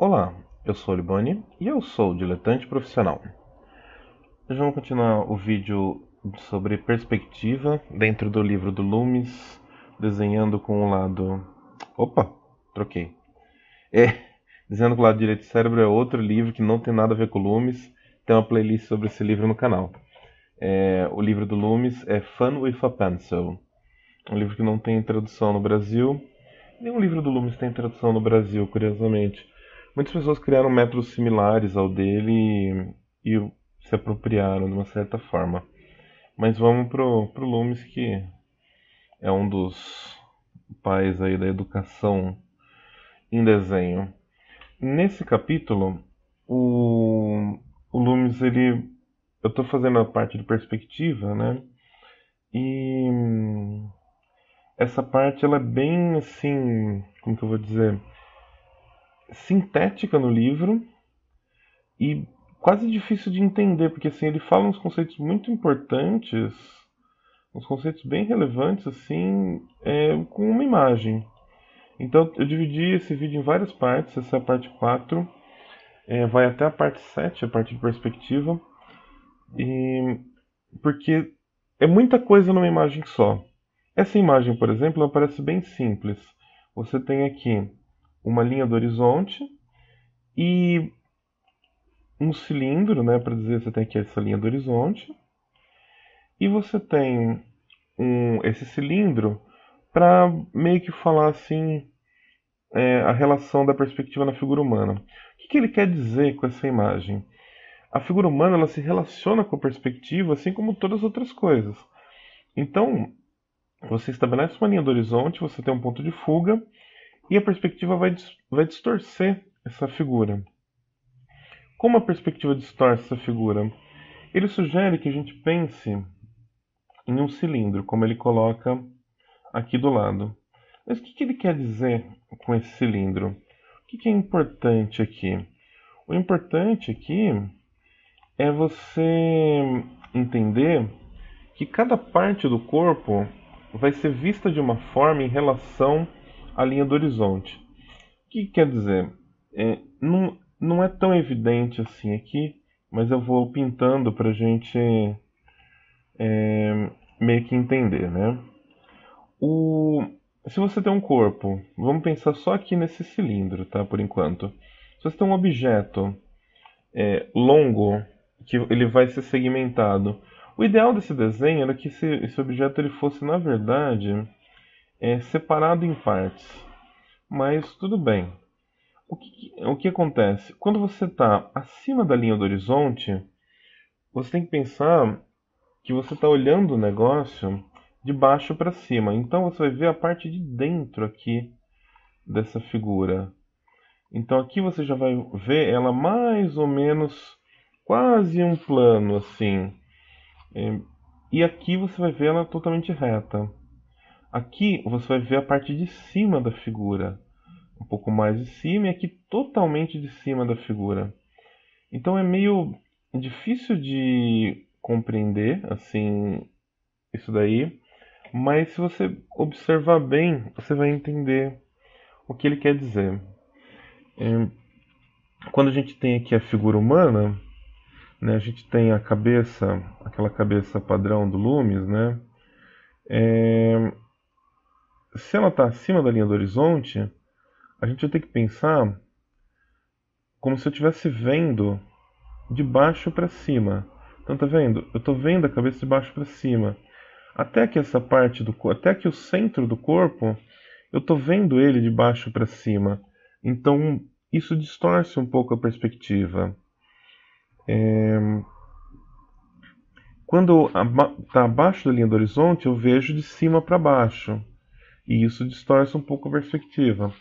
Olá, eu sou o Libani e eu sou diletante profissional. Hoje vamos continuar o vídeo sobre perspectiva dentro do livro do Loomis, desenhando com o lado. Opa, troquei. É, desenhando com o lado direito do cérebro é outro livro que não tem nada a ver com o Loomis. Tem uma playlist sobre esse livro no canal. O livro do Loomis é Fun with a Pencil, um livro que não tem tradução no Brasil. Nenhum livro do Loomis tem tradução no Brasil, curiosamente. Muitas pessoas criaram métodos similares ao dele e se apropriaram de uma certa forma. Mas vamos pro Loomis, que é um dos pais aí da educação em desenho. Nesse capítulo, o Loomis, eu estou fazendo a parte de perspectiva, né? E essa parte ela é bem assim, como que eu vou dizer, sintética no livro e quase difícil de entender, porque assim, ele fala uns conceitos muito importantes, uns conceitos bem relevantes, assim, com uma imagem. Então eu dividi esse vídeo em várias partes, essa é a parte 4, vai até a parte 7, a parte de perspectiva, e porque é muita coisa numa imagem só. Essa imagem, por exemplo, ela parece bem simples. Você tem aqui uma linha do horizonte e um cilindro, né, para dizer, você tem aqui essa linha do horizonte, e você tem esse cilindro para meio que falar assim a relação da perspectiva na figura humana. O que ele quer dizer com essa imagem? A figura humana ela se relaciona com a perspectiva assim como todas as outras coisas. Então, você estabelece uma linha do horizonte, você tem um ponto de fuga, e a perspectiva vai distorcer essa figura. Como a perspectiva distorce essa figura? Ele sugere que a gente pense em um cilindro, como ele coloca aqui do lado. Mas o que ele quer dizer com esse cilindro? O que é importante aqui? O importante aqui é você entender que cada parte do corpo vai ser vista de uma forma em relação à linha do horizonte. O que quer dizer? Não é tão evidente assim aqui, mas eu vou pintando para a gente meio que entender, né? O... Se você tem um corpo, vamos pensar só aqui nesse cilindro, tá? Por enquanto. Se você tem um objeto longo, que ele vai ser segmentado. O ideal desse desenho era que esse objeto ele fosse, na verdade, separado em partes. Mas tudo bem. O que acontece? Quando você está acima da linha do horizonte, você tem que pensar que você está olhando o negócio de baixo para cima. Então você vai ver a parte de dentro aqui dessa figura. Então aqui você já vai ver ela mais ou menos quase um plano assim. E aqui você vai ver ela totalmente reta. Aqui você vai ver a parte de cima da figura, um pouco mais de cima e aqui totalmente de cima da figura. Então é meio difícil de compreender assim isso daí, mas se você observar bem, você vai entender o que ele quer dizer. Quando a gente tem aqui a figura humana, né, a gente tem a cabeça, aquela cabeça padrão do Loomis, né? Se ela está acima da linha do horizonte, a gente vai ter que pensar como se eu estivesse vendo de baixo para cima. Então tá vendo? Eu estou vendo a cabeça de baixo para cima. Até que essa parte do corpo, até que o centro do corpo, eu estou vendo ele de baixo para cima. Então isso distorce um pouco a perspectiva. Quando está abaixo da linha do horizonte, eu vejo de cima para baixo. E isso distorce um pouco a perspectiva.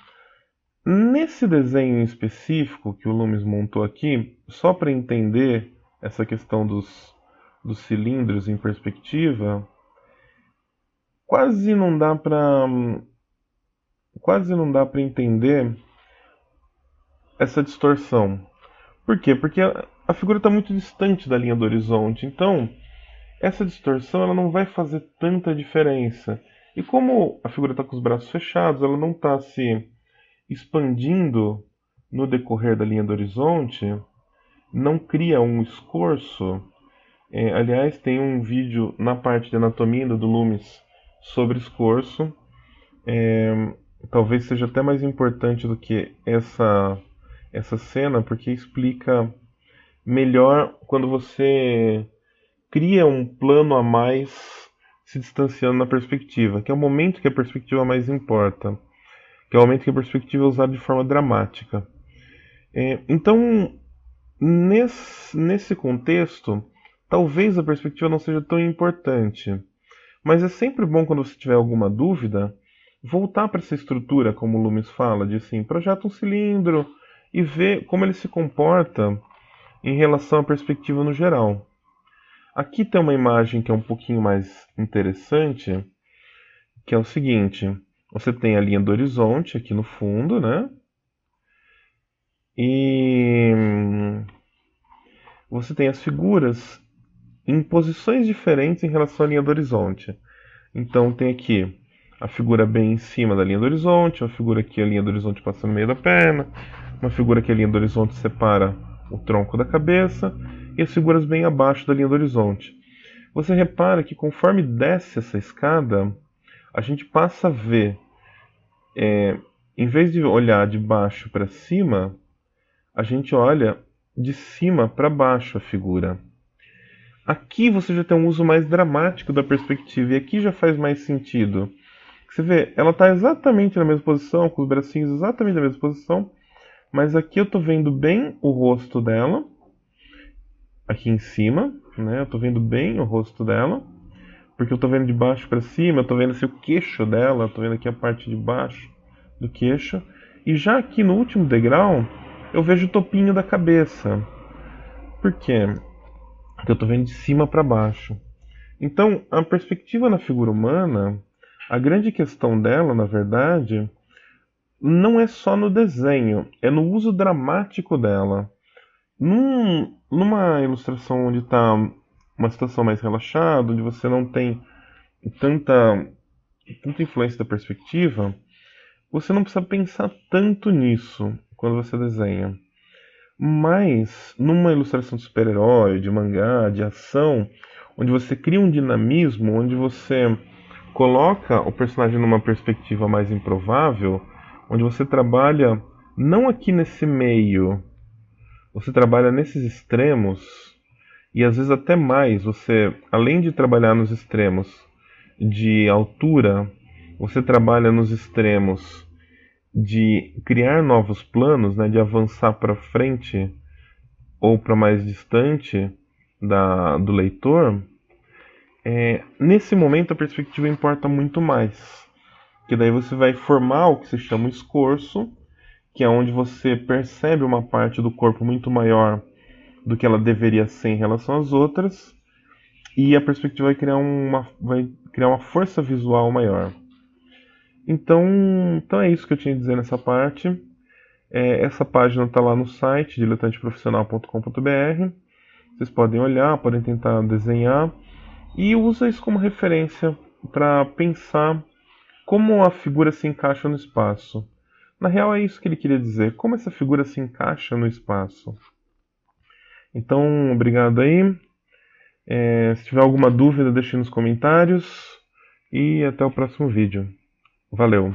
Nesse desenho em específico que o Loomis montou aqui, só para entender essa questão dos cilindros em perspectiva, quase não dá para quase não dá para entender essa distorção. Por quê? Porque a figura está muito distante da linha do horizonte, então essa distorção ela não vai fazer tanta diferença. E como a figura está com os braços fechados, ela não está se expandindo no decorrer da linha do horizonte, não cria um escorço. Aliás, tem um vídeo na parte de anatomia do Loomis sobre escorço. Talvez seja até mais importante do que essa cena, porque explica melhor quando você cria um plano a mais se distanciando na perspectiva, que é o momento que a perspectiva mais importa, que é o momento que a perspectiva é usada de forma dramática. Então, nesse contexto, talvez a perspectiva não seja tão importante, mas é sempre bom quando você tiver alguma dúvida, voltar para essa estrutura, como o Loomis fala, de assim, projeta um cilindro e ver como ele se comporta em relação à perspectiva no geral. Aqui tem uma imagem que é um pouquinho mais interessante, que é o seguinte: você tem a linha do horizonte aqui no fundo, né? E você tem as figuras em posições diferentes em relação à linha do horizonte. Então tem aqui a figura bem em cima da linha do horizonte, uma figura que a linha do horizonte passa no meio da perna, uma figura que a linha do horizonte separa o tronco da cabeça, e as figuras bem abaixo da linha do horizonte. Você repara que conforme desce essa escada, a gente passa a ver, em vez de olhar de baixo para cima, a gente olha de cima para baixo a figura. Aqui você já tem um uso mais dramático da perspectiva, e aqui já faz mais sentido. Você vê, ela está exatamente na mesma posição, com os bracinhos exatamente na mesma posição, mas aqui eu estou vendo bem o rosto dela, aqui em cima, né? Eu estou vendo bem o rosto dela, porque eu estou vendo de baixo para cima, eu estou vendo assim, o queixo dela, estou vendo aqui a parte de baixo do queixo, e já aqui no último degrau, eu vejo o topinho da cabeça. Por quê? Porque eu estou vendo de cima para baixo. Então, a perspectiva na figura humana, a grande questão dela, na verdade, não é só no desenho, é no uso dramático dela. Numa ilustração onde está uma situação mais relaxada, onde você não tem tanta, tanta influência da perspectiva, você não precisa pensar tanto nisso quando você desenha. Mas numa ilustração de super-herói, de mangá, de ação, onde você cria um dinamismo, onde você coloca o personagem numa perspectiva mais improvável, onde você trabalha não aqui nesse meio, você trabalha nesses extremos e às vezes até mais. Você, além de trabalhar nos extremos de altura, você trabalha nos extremos de criar novos planos, né, de avançar para frente ou para mais distante do leitor. Nesse momento a perspectiva importa muito mais, que daí você vai formar o que se chama escorço, que é onde você percebe uma parte do corpo muito maior do que ela deveria ser em relação às outras, e a perspectiva vai criar uma força visual maior. Então é isso que eu tinha a dizer nessa parte. Essa página está lá no site diletanteprofissional.com.br. Vocês podem olhar, podem tentar desenhar e usa isso como referência para pensar como a figura se encaixa no espaço. Na real, é isso que ele queria dizer, como essa figura se encaixa no espaço. Então, obrigado aí. Se tiver alguma dúvida, deixe nos comentários. E até o próximo vídeo. Valeu!